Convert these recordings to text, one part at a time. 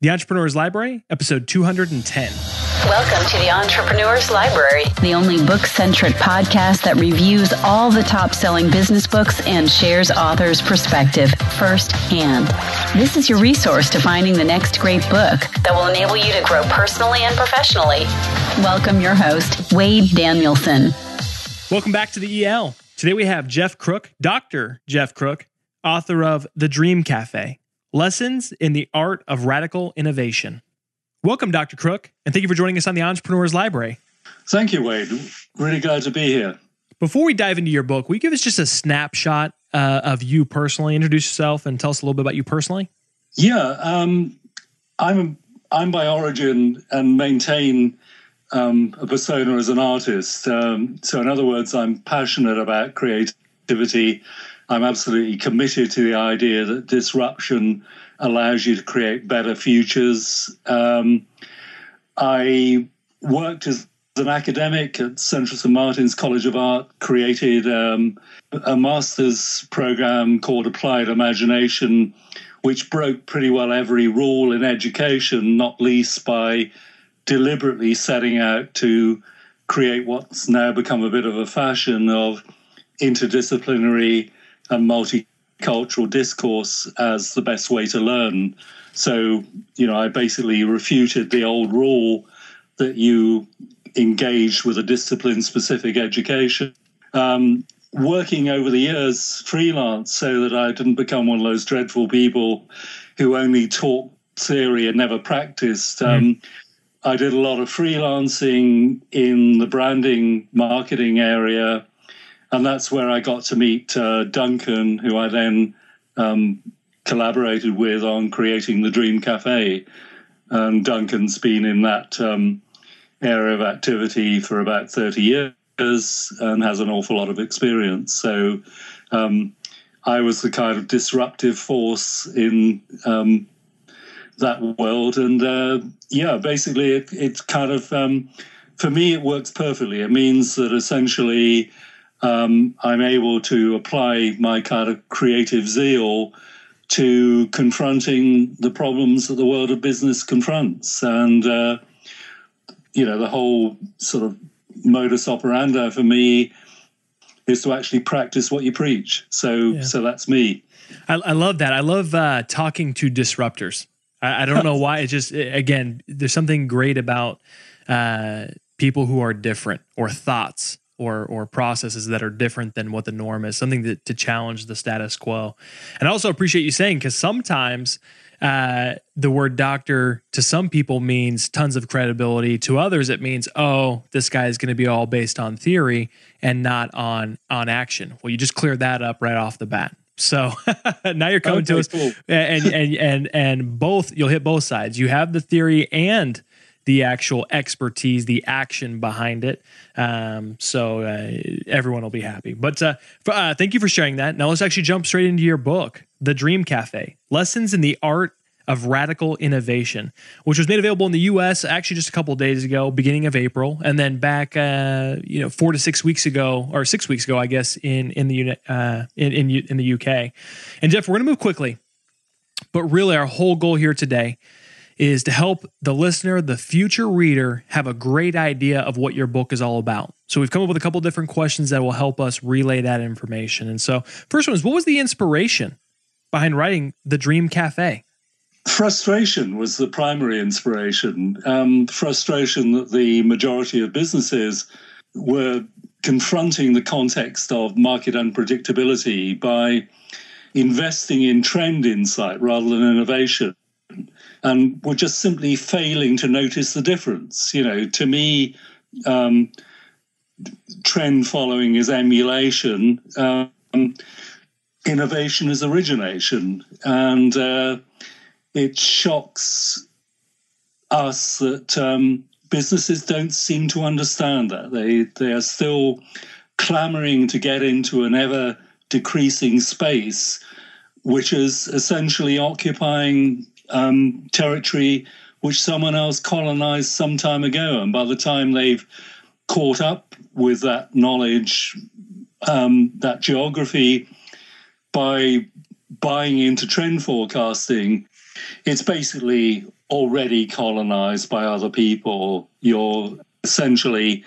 The Entrepreneur's Library, episode 210. Welcome to the Entrepreneur's Library, the only book-centric podcast that reviews all the top-selling business books and shares authors' perspective firsthand. This is your resource to finding the next great book that will enable you to grow personally and professionally. Welcome your host, Wade Danielson. Welcome back to the EL. Today we have Geoff Crook, Dr. Geoff Crook, author of The Dream Cafe, Lessons in the Art of Radical Innovation. Welcome, Dr. Crook, and thank you for joining us on the Entrepreneur's Library. Thank you, Wade. Really glad to be here. Before we dive into your book, will you give us just a snapshot of you personally? Introduce yourself and tell us a little bit about you personally. Yeah, I'm by origin and maintain a persona as an artist. So in other words, I'm passionate about creativity. I'm absolutely committed to the idea that disruption allows you to create better futures. I worked as an academic at Central St. Martin's College of Art, created a master's program called Applied Imagination, which broke pretty well every rule in education, not least by deliberately setting out to create what's now become a bit of a fashion of interdisciplinary and multicultural discourse as the best way to learn. So, I basically refuted the old rule that you engage with a discipline-specific education. Working over the years freelance so that I didn't become one of those dreadful people who only taught theory and never practiced. I did a lot of freelancing in the branding marketing area, and that's where I got to meet Duncan, who I then collaborated with on creating the Dream Cafe. And Duncan's been in that area of activity for about 30 years and has an awful lot of experience. So I was the kind of disruptive force in that world. And basically it's kind of, for me, it works perfectly. It means that essentially I'm able to apply my kind of creative zeal to confronting the problems that the world of business confronts. And, the whole sort of modus operandi for me is to actually practice what you preach. So that's me. I love that. I love talking to disruptors. I don't know why. It's just, again, there's something great about people who are different, or thoughts or processes that are different than what the norm is, something to challenge the status quo. And I also appreciate you saying, because sometimes the word doctor to some people means tons of credibility. To others, it means, oh, this guy is going to be all based on theory and not on action. Well, you just cleared that up right off the bat. So now you're coming to us, cool. and both, you'll hit both sides. You have the theory and the actual expertise, the action behind it. So everyone will be happy. But thank you for sharing that. Now let's actually jump straight into your book, The Dream Cafe, Lessons in the Art of Radical Innovation, which was made available in the U.S. actually just a couple of days ago, beginning of April, and then back 4 to 6 weeks ago, or 6 weeks ago, I guess, in the UK. And Geoff, we're going to move quickly, but really our whole goal here today is to help the listener, the future reader, have a great idea of what your book is all about. So we've come up with a couple of different questions that will help us relay that information. And so first one is, what was the inspiration behind writing The Dream Cafe? Frustration was the primary inspiration. Frustration that the majority of businesses were confronting the context of market unpredictability by investing in trend insight rather than innovation. And we're just simply failing to notice the difference. To me, trend following is emulation. Innovation is origination. And it shocks us that businesses don't seem to understand that. They are still clamoring to get into an ever decreasing space, which is essentially occupying territory which someone else colonized some time ago. And by the time they've caught up with that knowledge, that geography, by buying into trend forecasting, it's basically already colonized by other people. You're essentially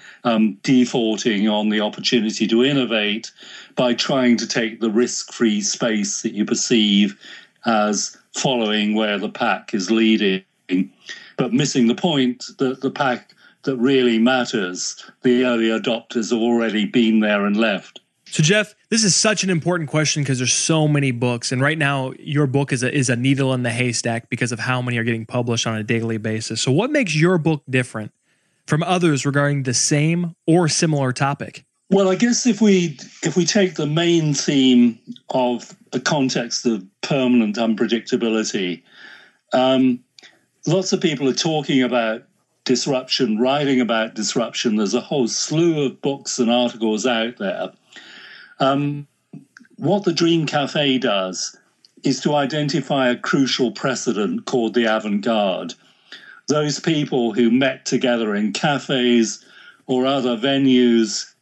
defaulting on the opportunity to innovate by trying to take the risk-free space that you perceive as following where the pack is leading, but missing the point that the pack that really matters, the early adopters, have already been there and left. So, Geoff, this is such an important question because there's so many books, and right now your book is a needle in the haystack because of how many are getting published on a daily basis. So what makes your book different from others regarding the same or similar topic? Well, I guess if we take the main theme of a context of permanent unpredictability, lots of people are talking about disruption, writing about disruption. There's a whole slew of books and articles out there. What the Dream Cafe does is to identify a crucial precedent called the avant-garde. Those people who met together in cafes or other venues,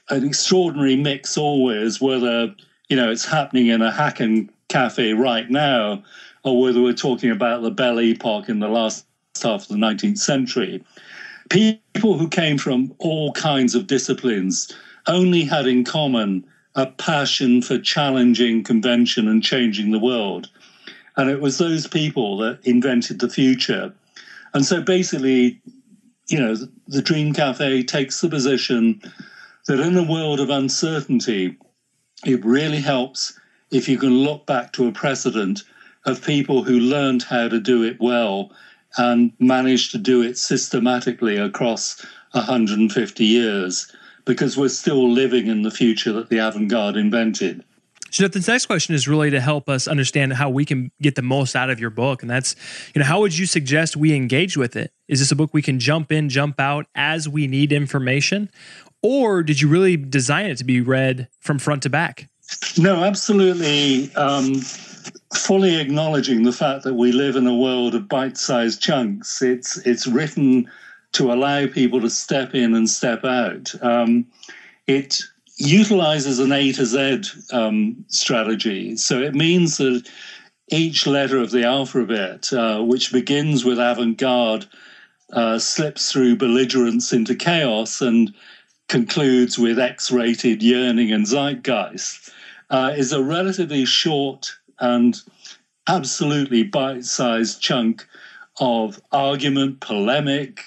an extraordinary mix always, whether it's happening in a Hacken cafe right now or whether we're talking about the Belle Epoque in the last half of the 19th century. People who came from all kinds of disciplines only had in common a passion for challenging convention and changing the world. And it was those people that invented the future. And so basically, the Dream Cafe takes the position that in a world of uncertainty, it really helps if you can look back to a precedent of people who learned how to do it well and managed to do it systematically across 150 years, because we're still living in the future that the avant-garde invented. So the next question is really to help us understand how we can get the most out of your book. And that's, how would you suggest we engage with it? Is this a book we can jump in, jump out as we need information? Or did you really design it to be read from front to back? No, absolutely. Fully acknowledging the fact that we live in a world of bite-sized chunks. It's written to allow people to step in and step out. It utilizes an A to Z strategy. So it means that each letter of the alphabet, which begins with avant-garde, slips through belligerence into chaos and concludes with X-rated yearning and zeitgeist, is a relatively short and absolutely bite-sized chunk of argument, polemic,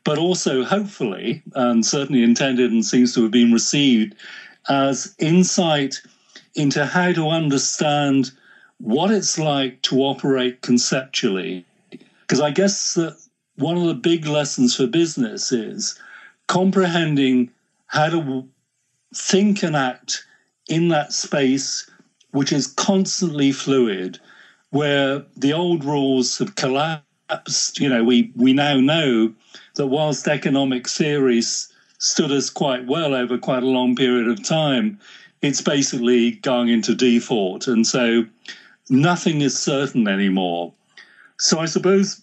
but also hopefully, and certainly intended and seems to have been received, as insight into how to understand what it's like to operate conceptually. Because I guess that one of the big lessons for business is comprehending how to think and act in that space which is constantly fluid, where the old rules have collapsed. We now know that whilst economic theories stood us quite well over quite a long period of time, it's basically going into default. And so nothing is certain anymore. So I suppose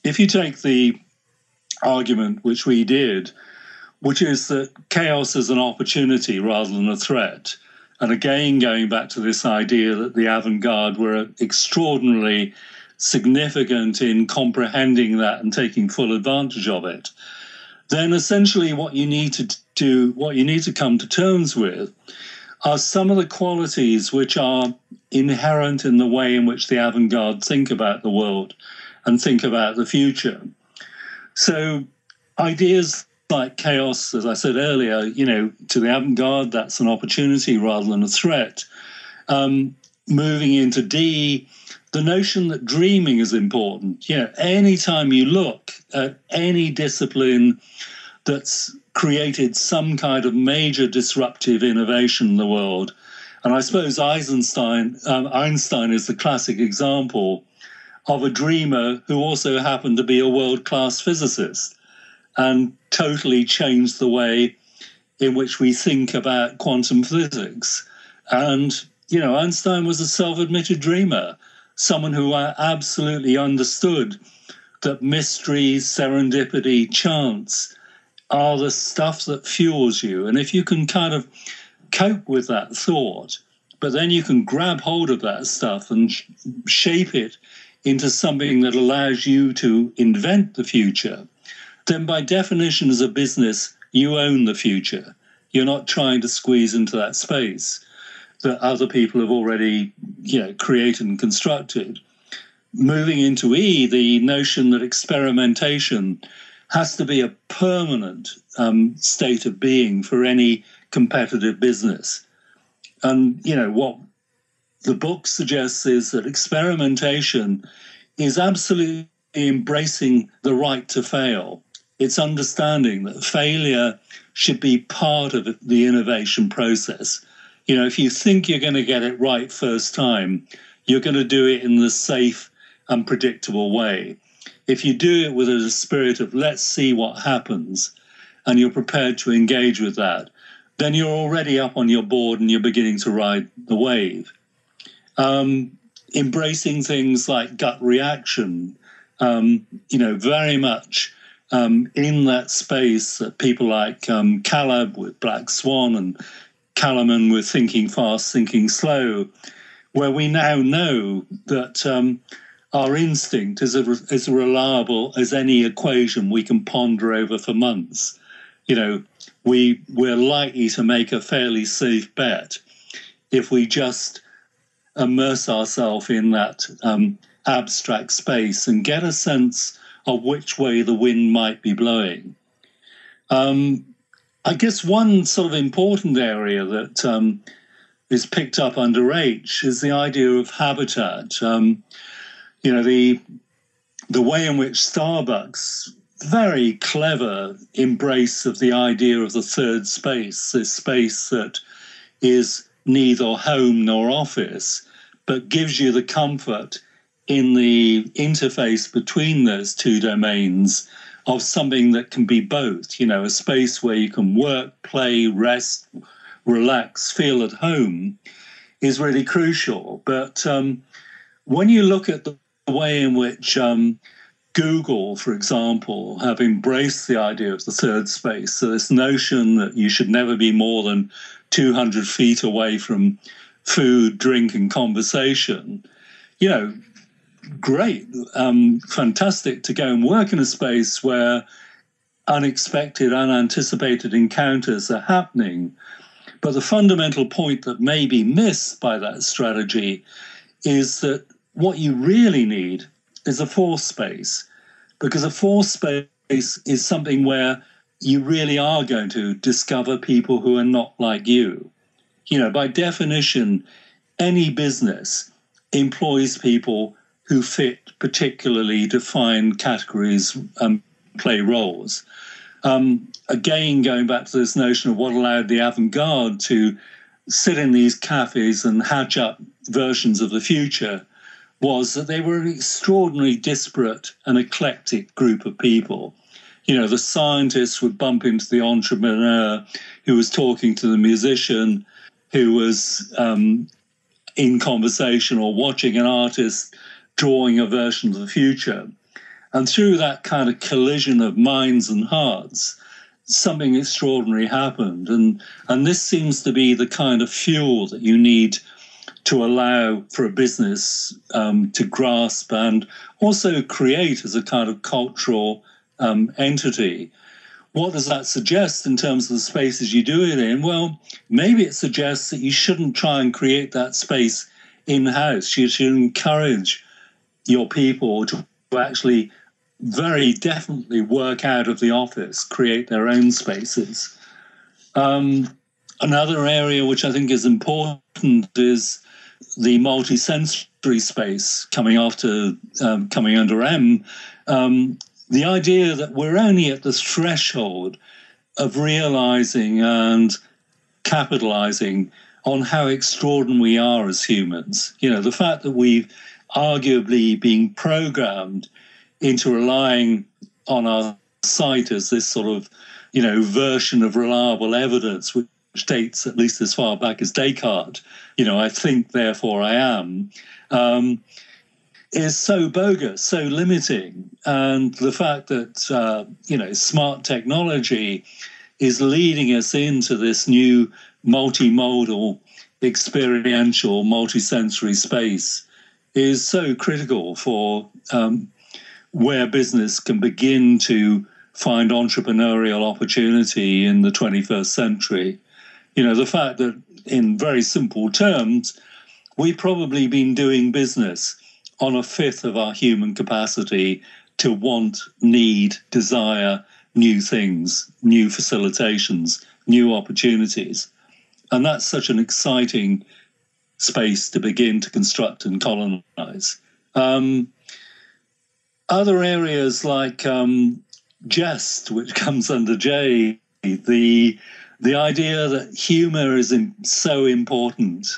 if you take the argument, which we did, which is that chaos is an opportunity rather than a threat, and again, going back to this idea that the avant-garde were extraordinarily significant in comprehending that and taking full advantage of it, then essentially what you need to do, what you need to come to terms with, are some of the qualities which are inherent in the way in which the avant-garde think about the world and think about the future. So ideas like chaos, as I said earlier, to the avant-garde, that's an opportunity rather than a threat. Moving into D, the notion that dreaming is important. Anytime you look at any discipline that's created some kind of major disruptive innovation in the world, and I suppose Einstein is the classic example of a dreamer who also happened to be a world-class physicist and totally changed the way in which we think about quantum physics. And, Einstein was a self-admitted dreamer, someone who absolutely understood that mystery, serendipity, chance are the stuff that fuels you. And if you can kind of cope with that thought, but then you can grab hold of that stuff and shape it into something that allows you to invent the future, then by definition as a business, you own the future. You're not trying to squeeze into that space that other people have already, created and constructed. Moving into E, the notion that experimentation has to be a permanent state of being for any competitive business. And, what the book suggests is that experimentation is absolutely embracing the right to fail. It's understanding that failure should be part of the innovation process. If you think you're going to get it right first time, you're going to do it in the safe and predictable way. If you do it with a spirit of let's see what happens, and you're prepared to engage with that, then you're already up on your board and you're beginning to ride the wave. Embracing things like gut reaction, very much in that space that people like Caleb with Black Swan and Kalaman with Thinking Fast, Thinking Slow, where we now know that our instinct is as reliable as any equation we can ponder over for months. We're likely to make a fairly safe bet if we just immerse ourselves in that abstract space and get a sense of which way the wind might be blowing. I guess one sort of important area that is picked up under H is the idea of habitat. The way in which Starbucks, very clever embrace of the idea of the third space, this space that is neither home nor office, but gives you the comfort in the interface between those two domains of something that can be both, a space where you can work, play, rest, relax, feel at home is really crucial. But when you look at the way in which Google, for example, have embraced the idea of the third space, so this notion that you should never be more than 200 feet away from food, drink, and conversation, great, fantastic to go and work in a space where unexpected, unanticipated encounters are happening. But the fundamental point that may be missed by that strategy is that what you really need is a fourth space, because a fourth space is something where you really are going to discover people who are not like you. By definition, any business employs people who fit particularly defined categories and play roles. Again, going back to this notion of what allowed the avant-garde to sit in these cafes and hatch up versions of the future was that they were an extraordinarily disparate and eclectic group of people. The scientists would bump into the entrepreneur who was talking to the musician who was in conversation or watching an artist drawing a version of the future. And through that kind of collision of minds and hearts, something extraordinary happened. And this seems to be the kind of fuel that you need to allow for a business to grasp and also create as a kind of cultural entity. What does that suggest in terms of the spaces you do it in? Well, maybe it suggests that you shouldn't try and create that space in-house. You should encourage your people to actually very definitely work out of the office, create their own spaces. Another area which I think is important is the multisensory space coming under M. The idea that we're only at the threshold of realizing and capitalizing on how extraordinary we are as humans. The fact that we've arguably been programmed into relying on our sight as this sort of, version of reliable evidence, which dates at least as far back as Descartes, I think, therefore I am, is so bogus, so limiting. And the fact that, smart technology is leading us into this new multimodal experiential, multisensory space is so critical for where business can begin to find entrepreneurial opportunity in the 21st century. You know, the fact that in very simple terms, we've probably been doing business on a fifth of our human capacity to want, need, desire new things, new facilitations, new opportunities. And that's such an exciting space to begin to construct and colonize. Other areas like jest, which comes under J, the idea that humor is so important.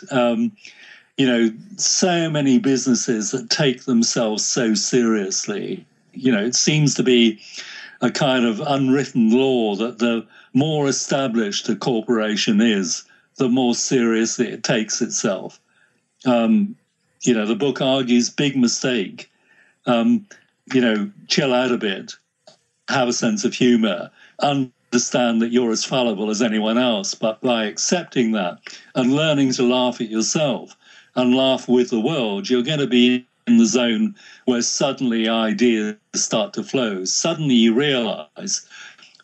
You know, so many businesses that take themselves so seriously. You know, it seems to be a kind of unwritten law that the more established a corporation is, the more seriously it takes itself. You know, the book argues big mistake. You know, chill out a bit, have a sense of humor, understand that you're as fallible as anyone else, but by accepting that and learning to laugh at yourself and laugh with the world, you're going to be in the zone where suddenly ideas start to flow. Suddenly you realize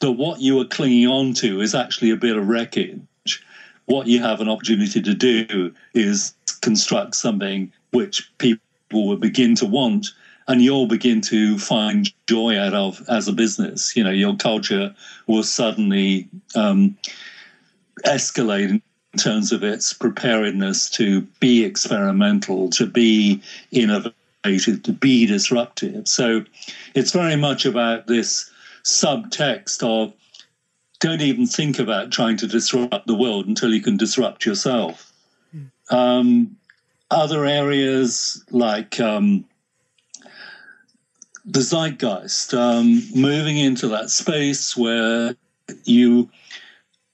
that what you are clinging on to is actually a bit of wreckage. What you have an opportunity to do is construct something which people will begin to want, and you'll begin to find joy out of as a business. You know, your culture will suddenly escalate in terms of its preparedness to be experimental, to be innovative, to be disruptive. So it's very much about this subtext of don't even think about trying to disrupt the world until you can disrupt yourself. Other areas like the zeitgeist, moving into that space where you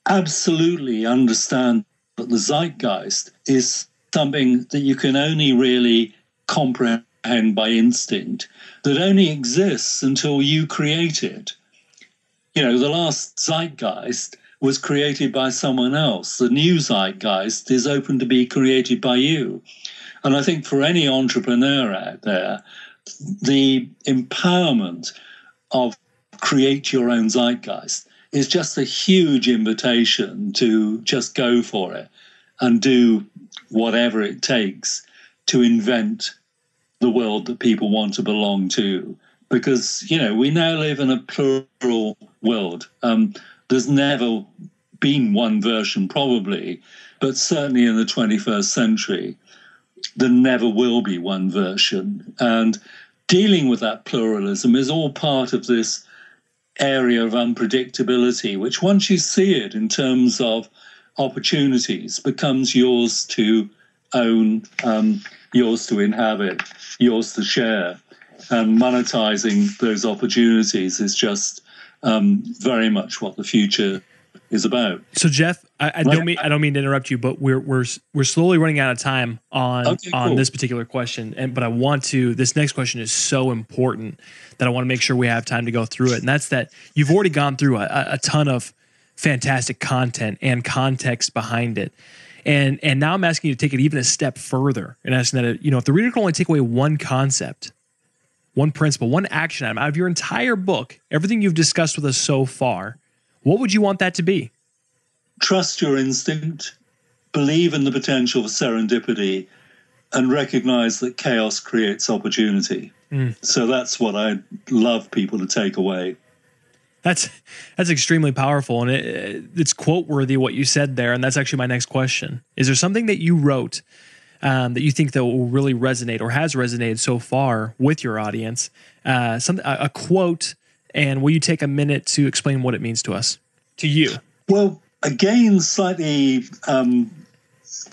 absolutely understand that the zeitgeist is something that you can only really comprehend by instinct, that only exists until you create it. You know, the last zeitgeist was created by someone else. The new zeitgeist is open to be created by you. And I think for any entrepreneur out there, the empowerment of create your own zeitgeist is just a huge invitation to just go for it and do whatever it takes to invent the world that people want to belong to. Because, you know, we now live in a plural world. There's never been one version, probably, but certainly in the 21st century, there never will be one version. And dealing with that pluralism is all part of this area of unpredictability, which once you see it in terms of opportunities, becomes yours to own, yours to inhabit, yours to share. And monetizing those opportunities is just very much what the future is about. So, Geoff, I don't mean to interrupt you, but we're slowly running out of time on this particular question. But I want to. This next question is so important that I want to make sure we have time to go through it. And that's that you've already gone through a ton of fantastic content and context behind it. And now I'm asking you to take it even a step further and asking that, you know, if the reader can only take away one concept, one principle, one action item out of your entire book, everything you've discussed with us so far, what would you want that to be? Trust your instinct, believe in the potential for serendipity, and recognize that chaos creates opportunity. So that's what I'd love people to take away. That's extremely powerful, and it's quote worthy what you said there. And that's actually my next question: is there something that you wrote that you think that will really resonate or has resonated so far with your audience? A quote, and will you take a minute to explain what it means to us, to you? Well, again, slightly,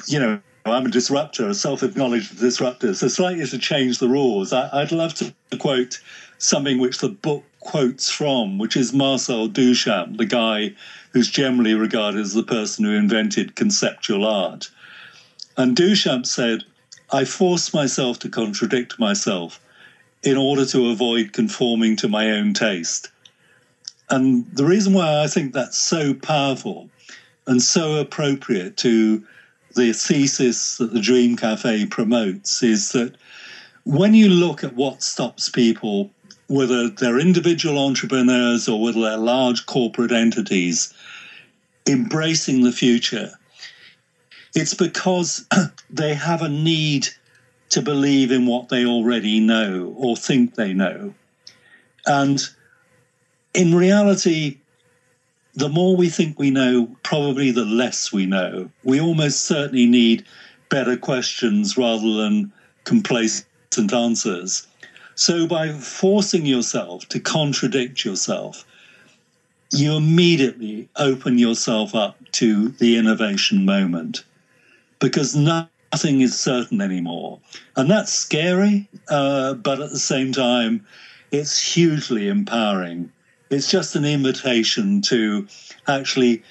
you know, I'm a disruptor, a self-acknowledged disruptor, so slightly to change the rules. I'd love to quote something which the book quotes from, which is Marcel Duchamp, the guy who's generally regarded as the person who invented conceptual art. And Duchamp said, "I force myself to contradict myself in order to avoid conforming to my own taste." And the reason why I think that's so powerful and so appropriate to the thesis that the Dream Cafe promotes is that when you look at what stops people, whether they're individual entrepreneurs or whether they're large corporate entities, embracing the future, it's because they have a need to believe in what they already know or think they know. And in reality, the more we think we know, probably the less we know. We almost certainly need better questions rather than complacent answers. So by forcing yourself to contradict yourself, you immediately open yourself up to the innovation moment, because nothing is certain anymore. And that's scary, but at the same time, it's hugely empowering. It's just an invitation to actually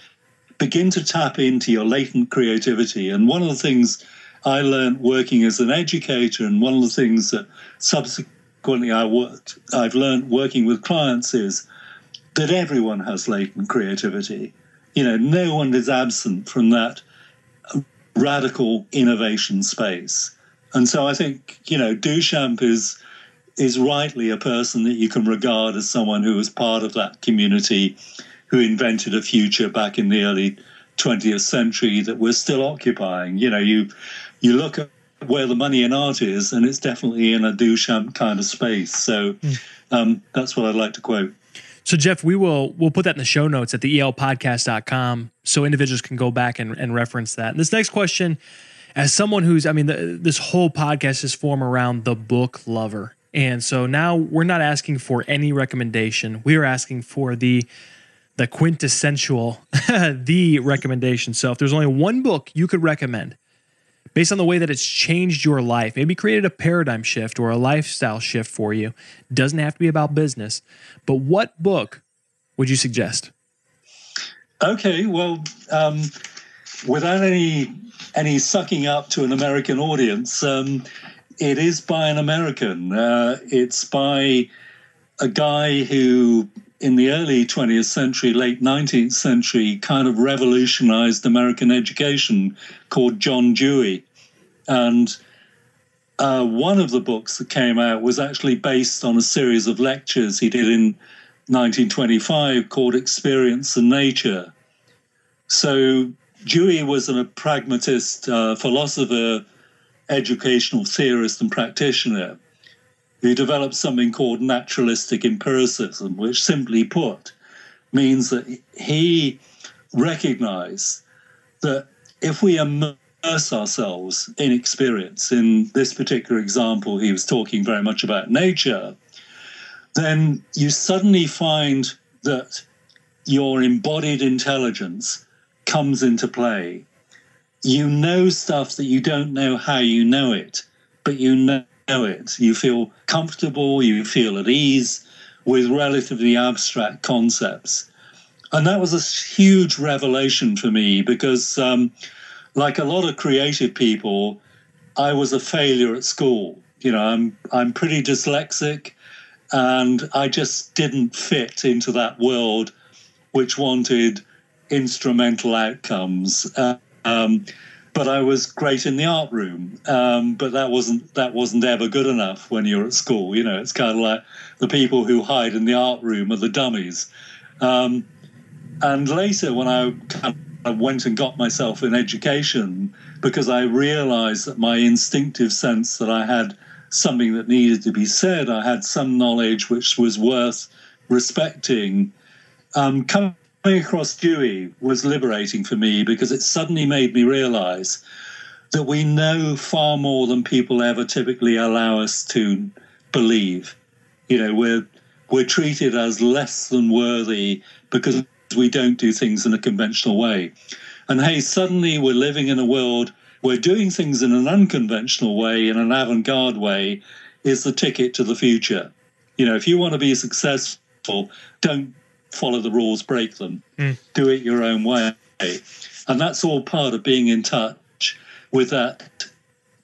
begin to tap into your latent creativity. And one of the things I learned working as an educator, and one of the things that subsequently I've learned working with clients, is that everyone has latent creativity. You know, no one is absent from that radical innovation space. And so I think, you know, Duchamp is rightly a person that you can regard as someone who was part of that community, who invented a future back in the early 20th century that we're still occupying. You know, you look at where the money in art is, and it's definitely in a Duchamp kind of space. So that's what I'd like to quote. So, Geoff, we'll put that in the show notes at the elpodcast.com so individuals can go back and reference that. And this next question, as someone who's, I mean, this whole podcast is formed around the book lover. And so now we're not asking for any recommendation. We are asking for the quintessential, the recommendation. So if there's only one book you could recommend based on the way that it's changed your life, maybe created a paradigm shift or a lifestyle shift for you, doesn't have to be about business, but what book would you suggest? Okay, well, without any sucking up to an American audience, it is by an American. It's by a guy who, in the early 20th century, late 19th century, kind of revolutionized American education, called John Dewey. And one of the books that came out was actually based on a series of lectures he did in 1925 called Experience and Nature. So Dewey was a pragmatist philosopher, educational theorist and practitioner who developed something called naturalistic empiricism, which simply put means that he recognized that if we immerse ourselves in experience, in this particular example, he was talking very much about nature, then you suddenly find that your embodied intelligence comes into play. You know stuff that you don't know how you know it, but you know it. You feel comfortable, you feel at ease with relatively abstract concepts. And that was a huge revelation for me because, like a lot of creative people, I was a failure at school. You know, I'm pretty dyslexic, and I just didn't fit into that world which wanted instrumental outcomes. But I was great in the art room. But that wasn't ever good enough when you're at school. You know, it's kind of like the people who hide in the art room are the dummies. And later, when I kind of went and got myself in education, because I realized that my instinctive sense that I had something that needed to be said, I had some knowledge which was worth respecting, coming across Dewey was liberating for me because it suddenly made me realize that we know far more than people ever typically allow us to believe. You know, we're treated as less than worthy because we don't do things in a conventional way. And hey, suddenly we're living in a world where doing things in an unconventional way, in an avant-garde way, is the ticket to the future. You know, if you want to be successful, don't follow the rules, break them. Do it your own way. And that's all part of being in touch with that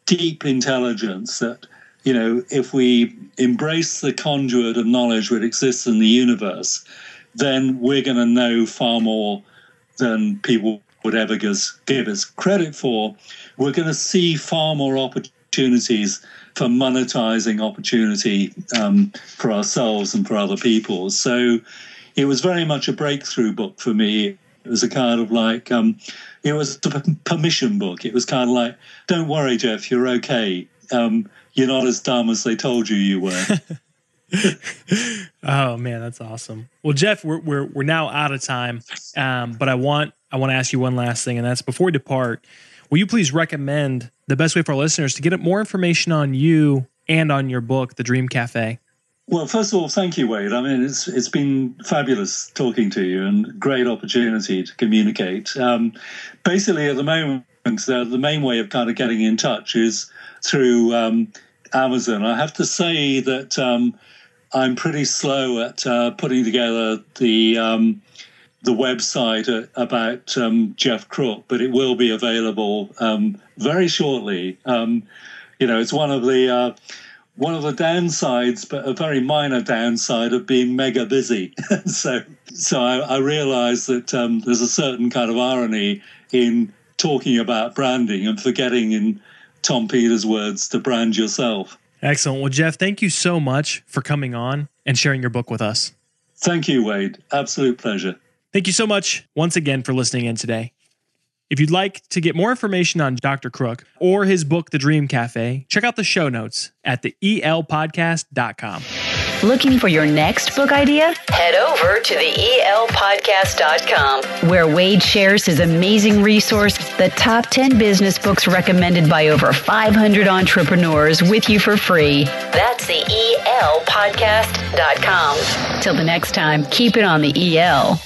deep intelligence that, you know, if we embrace the conduit of knowledge that exists in the universe, then we're going to know far more than people would ever give us credit for, we're going to see far more opportunities for monetizing opportunity for ourselves and for other people. So it was very much a breakthrough book for me. It was a kind of like, it was a permission book. It was kind of like, don't worry, Geoff, you're okay. You're not as dumb as they told you were. Oh man, that's awesome. Well, Geoff, we're now out of time, but I want to ask you one last thing, and that's before we depart, will you please recommend the best way for our listeners to get more information on you and on your book, The Dream Cafe? Well, first of all, thank you, Wade. I mean, it's been fabulous talking to you and great opportunity to communicate. Basically, at the moment, the main way of kind of getting in touch is through Amazon. I have to say that I'm pretty slow at putting together the website about Geoff Crook, but it will be available very shortly. It's one of the downsides, but a very minor downside of being mega busy. so I realize that there's a certain kind of irony in talking about branding and forgetting, in Tom Peters' words, to brand yourself. Excellent. Well, Geoff, thank you so much for coming on and sharing your book with us. Thank you, Wade. Absolute pleasure. Thank you so much once again for listening in today. If you'd like to get more information on Dr. Crook or his book, The Dream Cafe, check out the show notes at theelpodcast.com. Looking for your next book idea? Head over to theelpodcast.com, where Wade shares his amazing resource, the top 10 business books recommended by over 500 entrepreneurs, with you for free. That's theelpodcast.com. Till the next time, keep it on the EL.